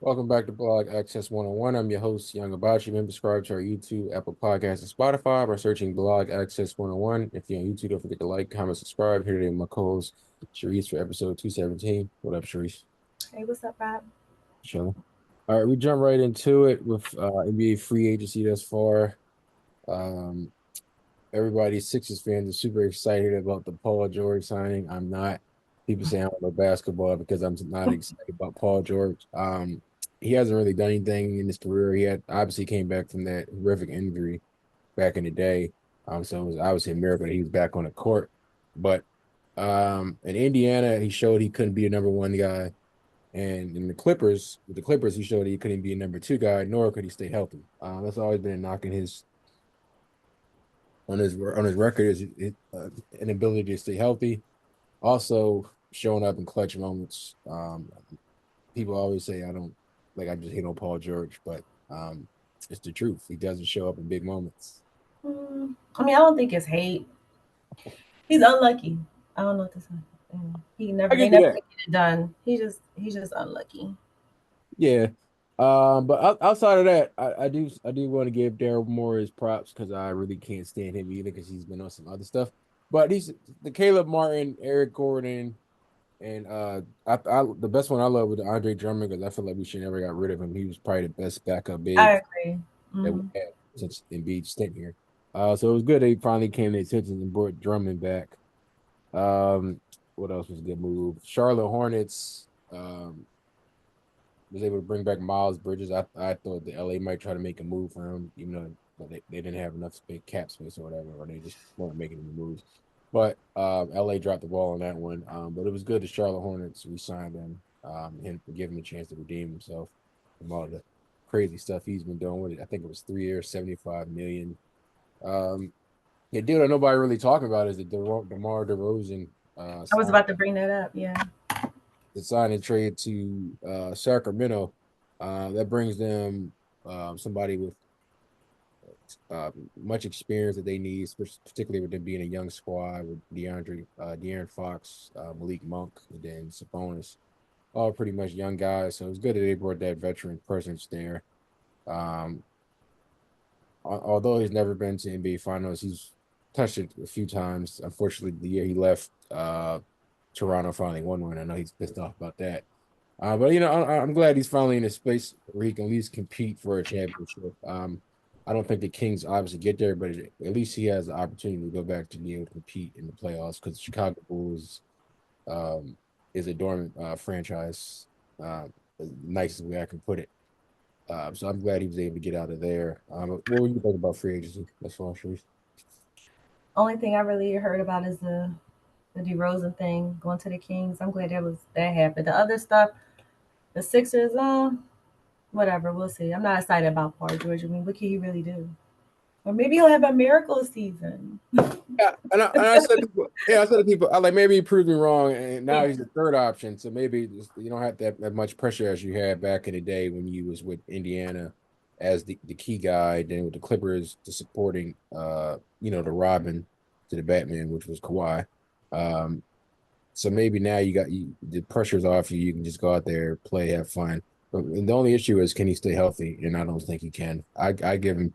Welcome back to Blog Access 101. I'm your host, Young Abachi. Remember, subscribe to our YouTube, Apple Podcasts, and Spotify by searching Blog Access 101. If you're on YouTube, don't forget to like, comment, subscribe. Here today with my co-host, Sharice, for episode 217. What up, Sharice? Hey, what's up, Bob? Chilling. All right, we jump right into it with NBA free agency thus far. Um, Everybody, Sixers fans, are super excited about the Paul George signing. I'm not. People say I don't know basketball because I'm not excited about Paul George. He hasn't really done anything in his career. He had obviously came back from that horrific injury back in the day. So it was obviously a miracle that he was back on the court. But in Indiana, he showed he couldn't be a number one guy. And in the Clippers, with the Clippers, he showed he couldn't be a number two guy, nor could he stay healthy. That's always been a knock in his on his record is inability to stay healthy. Also, showing up in clutch moments. People always say I don't like I just hate on Paul George, but it's the truth. He doesn't show up in big moments. I mean, I don't think it's hate. He's unlucky. I don't know what to say. I They give you never that. could get it done. He's just unlucky. Yeah. But outside of that, I do want to give Daryl Moore his props because I really can't stand him either because he's been on some other stuff. But he's the Caleb Martin, Eric Gordon, and the best one I love was Andre Drummond because I feel like we should never got rid of him. He was probably the best backup big I agree. that we Mm. had since Embiid stint here. So it was good they finally came to their attention and brought Drummond back. What else was a good move? Charlotte Hornets was able to bring back Miles Bridges. I thought the LA might try to make a move for him, even though they didn't have enough space, cap space or whatever, or they just weren't making any moves. But LA dropped the ball on that one. But it was good the Charlotte Hornets re-signed him and give him a chance to redeem himself from all the crazy stuff he's been doing with it. I think it was 3 years, 75 million. Um, the deal that nobody really talking about is the DeMar DeRozan I was sign about to bring that up. Yeah. the sign and trade to Sacramento. That brings them somebody with much experience that they need, particularly with them being a young squad with De'Aaron Fox, Malik Monk, and then Sabonis, all pretty much young guys. So it's good that they brought that veteran presence there. Um, Although he's never been to NBA Finals, he's touched it a few times. Unfortunately, the year he left, Toronto finally won one. I know he's pissed off about that. But I'm glad he's finally in a space where he can at least compete for a championship. I don't think the Kings obviously get there, but at least he has the opportunity to go back to be able to compete in the playoffs because Chicago Bulls um, is a dormant franchise, the nicest way I can put it. So I'm glad he was able to get out of there. What do you think about free agency? That's all, Sharice. Only thing I really heard about is the DeRozan thing going to the Kings. I'm glad that happened. The other stuff, the Sixers, whatever. We'll see. I'm not excited about Paul George. I mean, what can he really do? Or maybe he'll have a miracle season. Yeah, and I said to people, I said to people, I like maybe he proved me wrong, and now he's the third option. So maybe you don't have that much pressure as you had back in the day when you was with Indiana as the key guy, then with the Clippers, the supporting, the Robin to the Batman, which was Kawhi. Um, so maybe now the pressure's off you. You can just go out there, play, have fun. But the only issue is can he stay healthy? And I don't think he can. I give him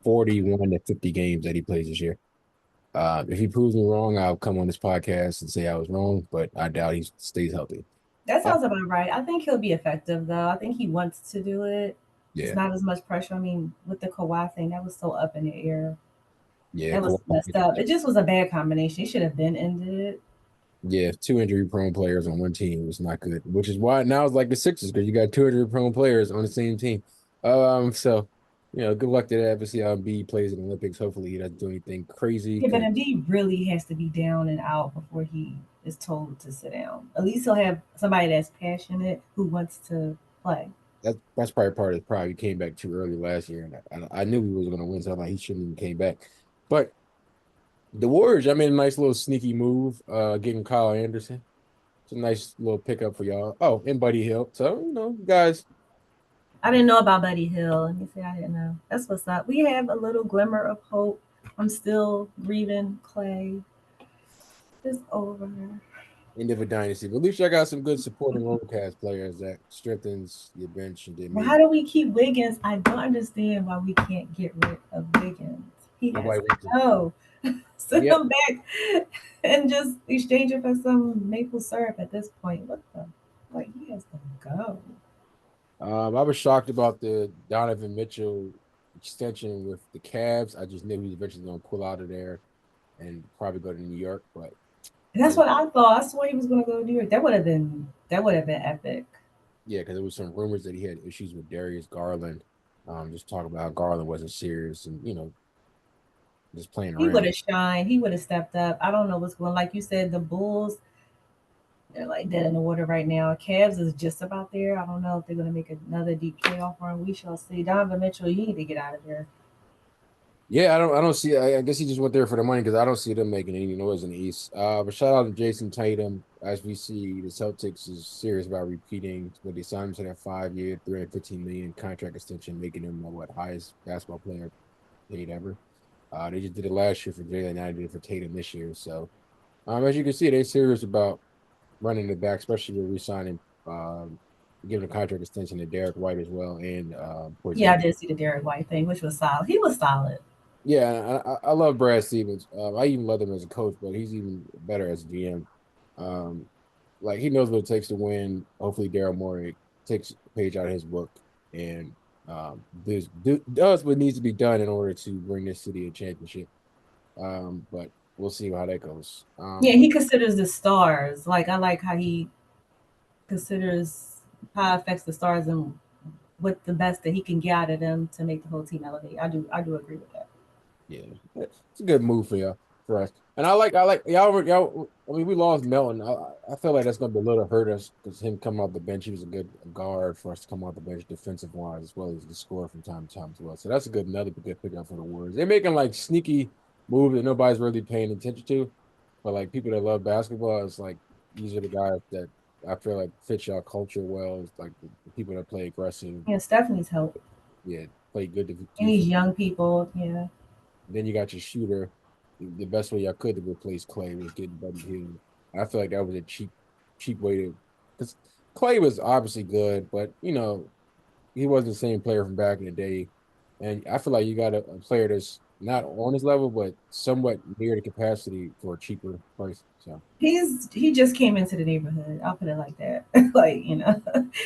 41 to 50 games that he plays this year. If he proves me wrong, I'll come on this podcast and say I was wrong, but I doubt he stays healthy. That Uh, sounds about right. I think he'll be effective though. I think he wants to do it. It's yeah, not as much pressure. I mean, with the Kawhi thing, that was so up in the air. yeah, That was Kawhi, messed up. It just was a bad combination. He should have been ended. yeah, two injury prone players on one team was not good, which is why now it's like the Sixers because you got two injury prone players on the same team. So good luck to that. We'll see how B plays in the Olympics. Hopefully, he doesn't do anything crazy Yeah, but because Embiid really has to be down and out before he is told to sit down. At least he'll have somebody that's passionate who wants to play. that's probably part of the problem. He came back too early last year, and I knew he was going to win, so I'm like he shouldn't even came back. But the Warriors, I made a nice little sneaky move, getting Kyle Anderson. It's a nice little pickup for y'all. Oh, and Buddy Hill. So, guys, I didn't know about Buddy Hill. Let me say I didn't know. That's what's up. We have a little glimmer of hope. I'm still grieving Clay. It's over. end of a dynasty. But at least I got some good supporting role cast players that strengthens your bench and then Well, maybe how do we keep Wiggins? I don't understand why we can't get rid of Wiggins. He has nobody wants to. to go. Send Yeah, him back and just exchange it for some maple syrup at this point. What the? Like, he has to go. I was shocked about the Donovan Mitchell extension with the Cavs. I just knew he was eventually going to pull out of there and probably go to New York. But And that's what I thought. I swore he was going to go to New York. That would have been epic. yeah, because there was some rumors that he had issues with Darius Garland. Just talk about how Garland wasn't serious and just playing He would around. have shined. He would have stepped up. I don't know what's going. Like you said, the Bulls, they're like dead in the water right now. Cavs is just about there. I don't know if they're going to make another deep playoff run. We shall see. Donovan Mitchell, you need to get out of there. Yeah, I don't see. I guess he just went there for the money because I don't see them making any noise in the East. But shout out to Jason Tatum. As we see, the Celtics is serious about repeating what they signed him to that 5 year, 315 million contract extension, making him what highest basketball player paid ever. They just did it last year for Jalen, now they did it for Tatum this year. So, as you can see, they're serious about running it back, especially with re-signing, giving a contract extension to Derek White as well and Yeah, I Porzingis. did see the Derek White thing, which was solid. He was solid. Yeah, I love Brad Stevens. I even love him as a coach, but he's even better as a GM. Um, like he knows what it takes to win. Hopefully, Daryl Morey takes a page out of his book and does what needs to be done in order to bring this city a championship. But we'll see how that goes. Yeah, he considers the stars. Like, I like how he considers how it affects the stars and what the best that he can get out of them to make the whole team elevate. I do agree with that. Yeah, it's a good move for y'all for us. And I like y'all. I mean, we lost Melton. I feel like that's gonna be a little hurt us because him coming off the bench, he was a good guard for us to come off the bench, defensive wise as well as the score from time to time as well. So that's another good pickup for the Warriors. They're making like sneaky moves that nobody's really paying attention to, but like people that love basketball, it's like these are the guys that I feel like fit y'all culture well. It's like the people that play aggressive, Yeah, Stephanie's help. yeah, play good And these defense. young people, yeah. Then you got your shooter. The best way I could to replace Clay was getting Buddy Hield. I feel like that was a cheap way to, because Clay was obviously good, but he wasn't the same player from back in the day. And I feel like you got a player that's not on his level, but somewhat near the capacity for a cheaper price. So He just came into the neighborhood. I'll put it like that. Like,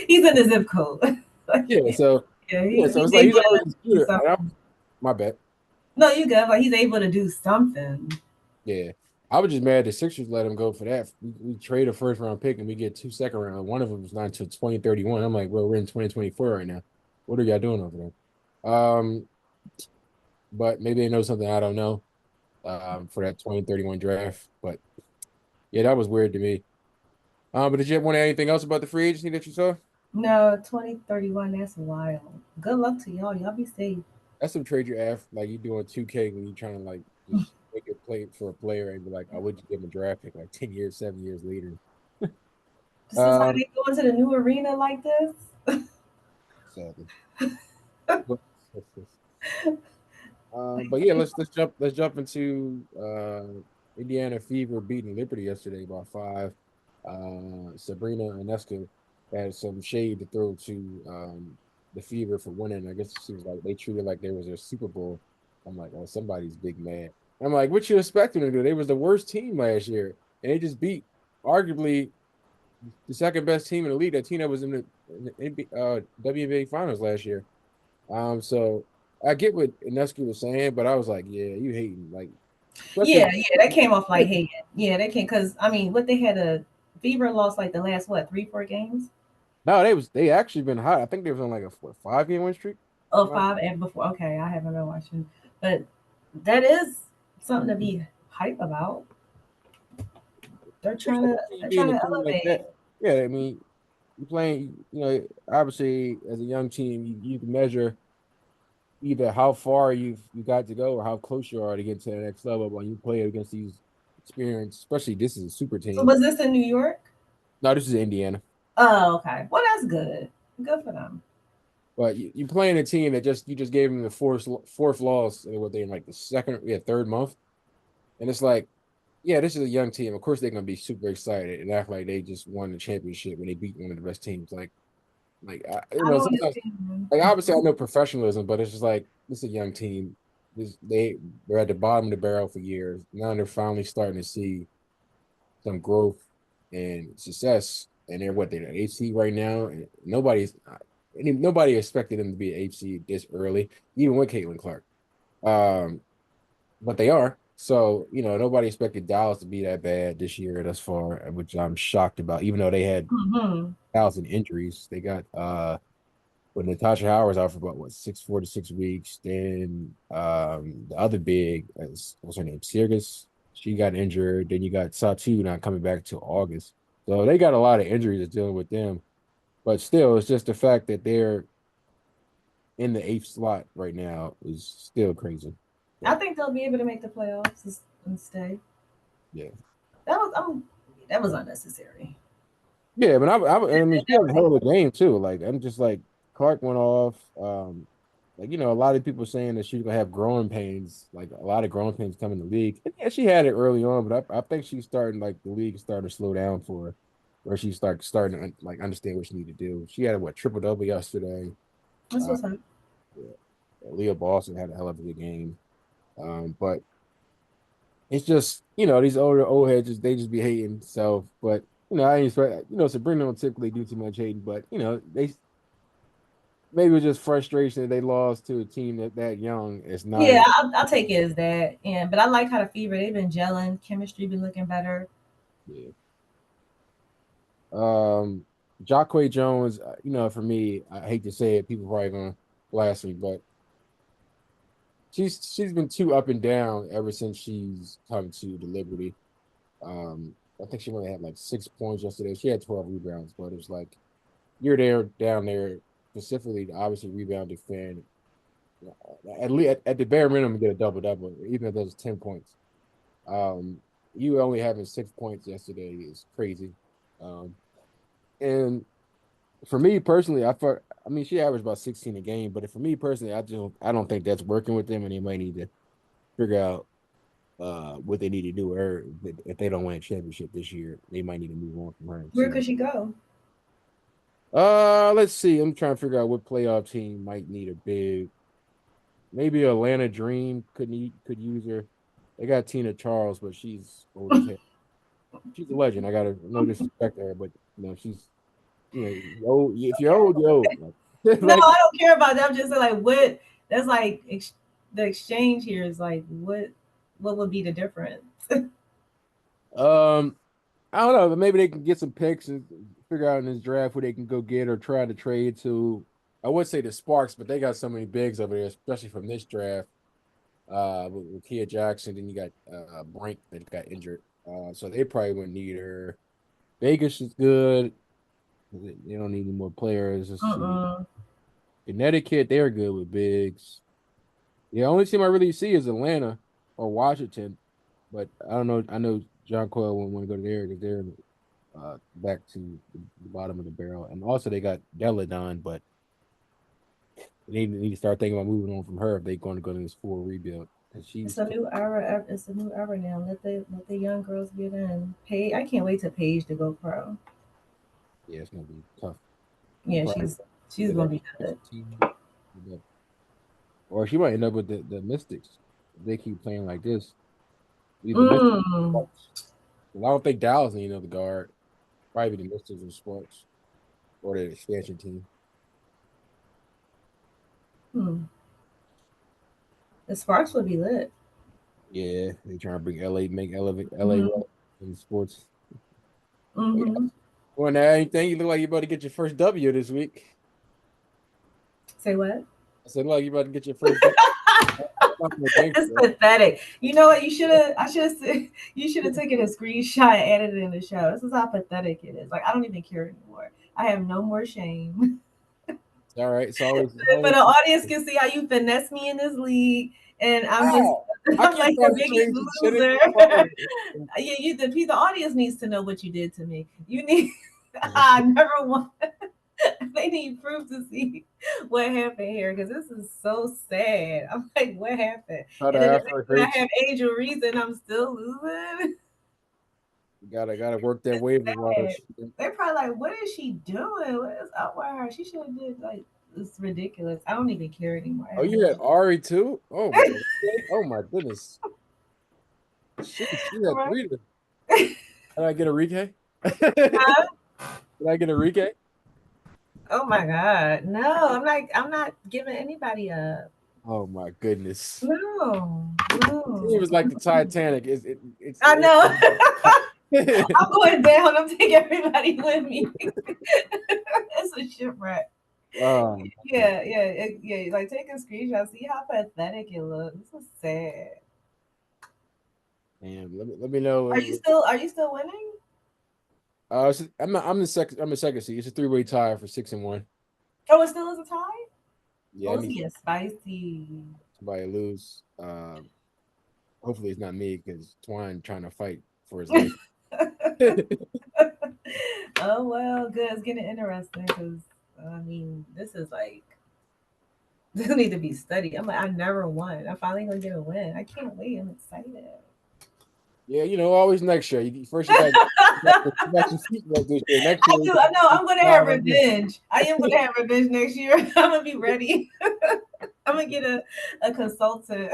he's in the zip code. Like, yeah, so yeah, yeah, so he's it's like he's able already to a do shooter. something. My bad. No, you good, but he's able to do something. Yeah. I was just mad the Sixers let him go for that. We trade a first round pick and we get 2 second round. One of them was not until 2031. I'm like, well, we're in 2024 right now. What are y'all doing over there? But maybe they know something I don't know for that 2031 draft. But yeah, that was weird to me. But did you want to add anything else about the free agency that you saw? No, 2031, that's wild. Good luck to y'all. Y'all be safe. That's some trade you have. Like you doing 2K when you're trying to like just make a play for a player and be like, I would you give him a draft pick like 10 years, 7 years later. This is how Um, they go into the new arena like this. Sadly. But yeah, let's jump into Indiana Fever beating Liberty yesterday by 5. Sabrina Ionescu had some shade to throw to the Fever for winning. I guess it seems like they treated like there was their Super Bowl. I'm like, oh, somebody's big mad. I'm like, what you expecting to do? They was the worst team last year, and they just beat arguably the second best team in the league. That team that was in the WNBA Finals last year. So I get what Inescu was saying, but I was like, yeah, you hating, like, Yeah, especially yeah, that came off like hating. Yeah, that came because I mean, what they had a Fever lost like the last what 3-4 games. no, they actually been hot. I think they was on like a 5 game win streak. Oh, five and before. Okay, I haven't been watching, but that is something to be hype about. They're trying Especially to you they're being trying a to team like elevate. that. Yeah, I mean, you playing, obviously as a young team, you can measure either how far you got to go or how close you are to get to the next level when you play against these experienced, especially this is a super So team. was this in New York? No, this is Indiana. Oh, okay. Well, that's good. Good for them. But you playing a team that you just gave them the fourth loss, what they in like the third month, and it's like Yeah, this is a young team. Of course, they're gonna be super excited and act like they just won the championship when they beat one of the best teams. I don't Sometimes, understand. like obviously I know professionalism, but it's just like this is a young team. They're at the bottom of the barrel for years. Now they're finally starting to see some growth and success, and they're an 8 seed right now. And nobody expected them to be an 8 seed this early, even with Caitlin Clark. Um, but they are. So, nobody expected Dallas to be that bad this year thus far, which I'm shocked about, even though they had Hmm. 1,000 injuries. They got when Natasha Howard's out for about 4 to 6 weeks. Then the other big what's her name? Sirgus. She got injured. Then you got Satu not coming back till August. So they got a lot of injuries that's dealing with them. But still, it's just the fact that they're in the eighth slot right now is still crazy. I But think they'll be able to make the playoffs and stay. yeah. That was that was unnecessary. Yeah, but I mean, she That had was a hell of a game too. Like I'm just like Clark went off. A lot of people saying that she's gonna have growing pains, like a lot of growing pains coming in the league. And yeah, she had it early on, but I think she's starting like the league is starting to slow down for her, where she starting to like understand what she need to do. She had a triple double yesterday. That's Uh, what's up. yeah. Leah Boston had a hell of a good game. But it's just these older old heads they just be hating. So, but I ain't expect Sabrina don't typically do too much hating, but they maybe it was just frustration that they lost to a team that young. It's not Yeah, as I'll take it as that. And but I like how the Fever they've been gelling, chemistry been looking better. yeah. Um, Jacque Jones, for me, I hate to say it, people probably gonna blast me, but she's been too up and down ever since she's come to the Liberty. I think she only had like 6 points yesterday. She had 12 rebounds, but it's like you're there down there specifically to obviously rebound defend. At least at the bare minimum, get a double double, even if those 10 points. Um, you only having 6 points yesterday is crazy. Um, and for me personally, I mean, she averaged about 16 a game, but for me personally, I don't think that's working with them, and they might need to figure out what they need to do. Or if they don't win a championship this year, they might need to move on from her and Where see. could she go? Let's see. I'm trying to figure out what playoff team might need a big. Maybe Atlanta Dream could use her. They got Tina Charles, but she's old as hell. She's a legend. I got no disrespect to her, but she's old. If you're old, you're old. Like, No, like I don't care about that. I'm just like what that's like the exchange here is like what would be the difference? um, I don't know, but maybe they can get some picks and figure out in this draft who they can go get or try to trade to. I would say the Sparks, but they got so many bigs over there, especially from this draft. With Kia Jackson, then you got Brink that got injured. So they probably wouldn't need her. Vegas is good. They don't need any more players. Let's see. Mm-mm. Connecticut, they're good with bigs. The only team I really see is Atlanta or Washington, but I don't know. I know John Coyle wouldn't want to go there because they're back to the bottom of the barrel, and also they got Deladon, but they need to start thinking about moving on from her if they're going to go to this full rebuild. And It's she's a new era. It's a new era now. Let the young girls get in. Paige, I can't wait to Paige to go pro. yeah, it's gonna be tough. She Yeah, probably she's end gonna up be good. team, or she might end up with the Mystics if they keep playing like this. Either Mystics, Mm. or Sparks. 'Cause I don't think Dallas need another guard. Probably the Mystics or Sparks or the expansion team. Hmm. The Sparks would be lit. Yeah, they trying to bring LA, make LA Hmm. in sports. Yeah. Hmm. Well, now anything you look like you're about to get your first W this week. Say what? I said, look, you're about to get your first W. It's pathetic. You know what? You should have. I should have. You should have taken a screenshot and added it in the show. This is how pathetic it is. Like I don't even care anymore. I have no more shame. All right, it's But always the audience can see how you finesse me in this league, and I'm just. wow. I I'm keep like trying the to biggest change the shit loser. in your phone. Yeah, the audience needs to know what you did to me. You need. I never want. They need proof to see what happened here because this is so sad. I'm like, what happened? How the And then the afro next thing I hurts. have Angel Reason, I'm still losing. Gotta work that waiver wire. Sad. They're probably like, what is she doing? What is up with her? She should have did like it's ridiculous. I don't even care anymore. I Oh, have you had no Ari too? Oh my goodness. She had right. three. Did I get a Rike? Did I get a Rike? Oh my god. No, I'm not giving anybody up. Oh my goodness. No, The team no. is like the Titanic. I know. It- I'm going down. I'm taking everybody with me. It's a shipwreck. oh Yeah, yeah, yeah. Like take a screenshot. See how pathetic it looks. This is sad. man, let me know. Are you still winning? I'm the second seed. It's a three-way tie for 6-1. Oh, it still is a tie? Yeah, Oh, I it's need getting spicy. somebody to lose. Hopefully it's not me because Twine trying to fight for his life. Oh well, good. It's getting interesting because I mean, this is like this need to be studied. I'm like, I never won. I'm finally gonna get a win. I can't wait. I'm excited. Yeah, always next year. First you got your feet wet this year. Next I year, do. I know. I'm gonna have like this. revenge. I am gonna have revenge next year. I'm gonna be ready. I'm gonna get a consultant.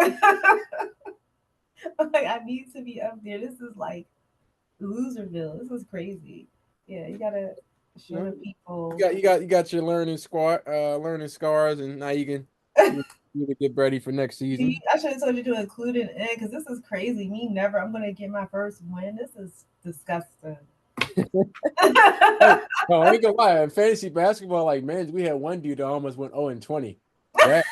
Like I need to be up there. This is like Loserville. This is crazy. Yeah, you gotta You show know, the people. you got your learning scars, and now you can get ready for next See, season. I should have told you to include it in because this is crazy. Me never. I'm gonna get my first win. This is disgusting. Hey, no, I ain't gonna lie. In fantasy basketball, like man, we had one dude that almost went 0-20. That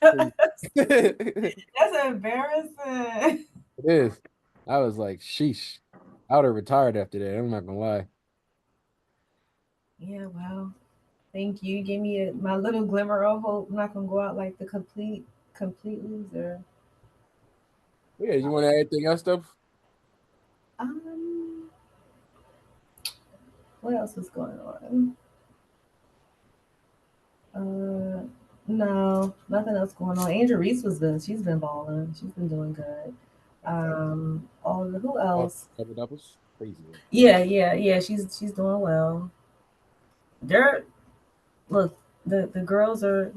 it That's embarrassing. is. I was like, sheesh. I would have retired after that. I'm not gonna lie. Yeah, well, thank you. You gave me my little glimmer of hope. I'm not gonna go out like the complete loser. Yeah, you want to add anything else, though? Um, what else is going on? No, nothing else going on. Angel Reese was good. She's been balling. She's been doing good. Who Oh, else? double doubles, crazy. Yeah, yeah, yeah. She's doing well. They're look the girls are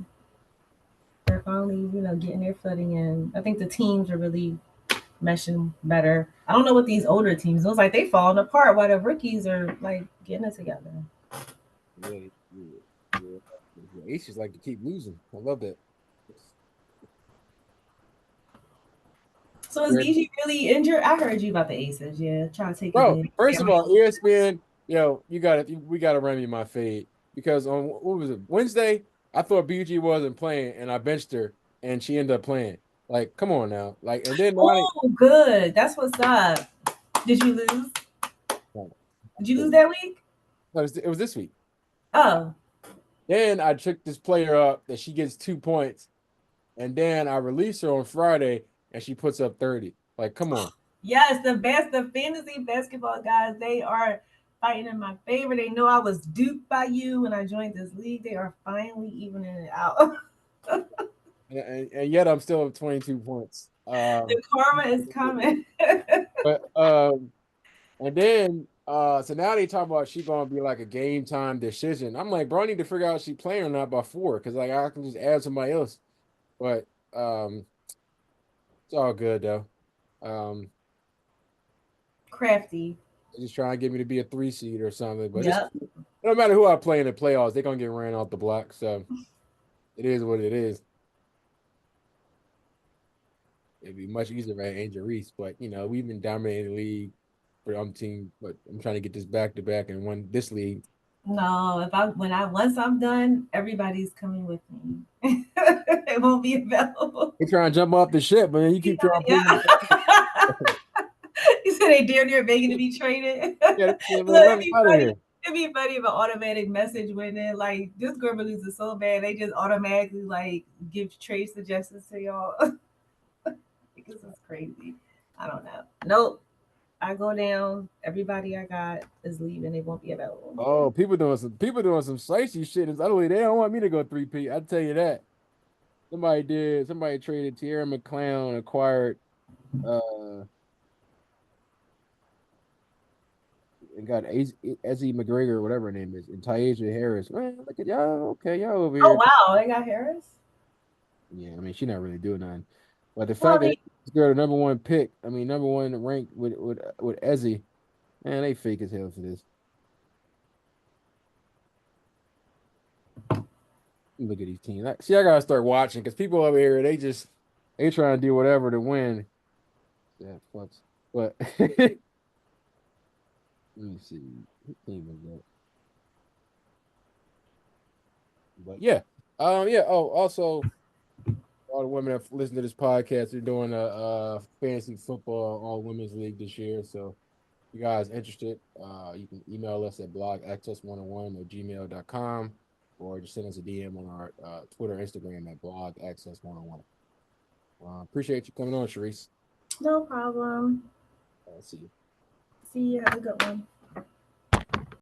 they're finally getting their footing in. I think the teams are really meshing better. I don't know what these older teams. It was like they falling apart while the rookies are like getting it together. Yeah, yeah, yeah. The Aces like to keep losing. I love that. So is BG really injured? I heard you about the Aces. Yeah, trying to take Bro, advantage. first of all, ESPN, we gotta run me my fade because on what was it Wednesday? I thought BG wasn't playing, and I benched her, and she ended up playing. Like, come on now, like, and then now Oh, good. That's what's up. Did you lose? no, Did you lose that week? it was this week. Oh, Then I tricked this player up that she gets 2 points, and then I release her on Friday, and she puts up 30. Like, come on. yes, the fantasy basketball guys, they are fighting in my favor. They know I was duped by you when I joined this league. They are finally evening it out. And yet I'm still at 22 points. The karma is coming. But and then so now they talk about she gonna be like a game time decision. I'm like, bro, I need to figure out if she playing or not by 4 because like I can just add somebody else. But it's all good though. Um, Crafty. they're just trying to get me to be a 3 seed or something. But Yep. no matter who I play in the playoffs, they're gonna get ran off the block. So it is what it is. It'd be much easier if I had Angel Reese, but we've been dominating the league for team. But I'm trying to get this back to back and win this league. No, if I when I once I'm done, everybody's coming with me. It won't be available. They trying to jump off the ship, but then you keep trying to Yeah. pull me. You said they damn near begging to be traded. Yeah, Look, let me out of here. It'd be funny if an automatic message went in like this girl loses so bad they just automatically like give trade suggestions to y'all. This is crazy. I don't know. Nope. I go down. Everybody I got is leaving. They won't be available. Oh, people doing some slicey shit. It's utterly they don't want me to go 3P. I tell you that. Somebody did. Somebody traded Tierra McClown, acquired and got Ezzy McGregor, whatever her name is, and Taisha Harris. Man, look at y'all. Okay, y'all over Oh here. wow, they got Harris. Yeah, I mean, she's not really doing nothing. But the Well, fact that this girl, the number one pick, I mean, number one ranked with Ezzy, man, they fake as hell for this. Look at these teams. See, I gotta start watching because people over here, they trying to do whatever to win. Yeah, fucks. But let me see. What team is that? But yeah, yeah. Oh, also, all the women that listen to this podcast are doing a fantasy football all women's league this year. So, if you guys interested, you can email us at blogaccess101@gmail.com or just send us a DM on our Twitter, Instagram at blogaccess101. Appreciate you coming on, Sharice. no problem. See you. See you. Have a good one.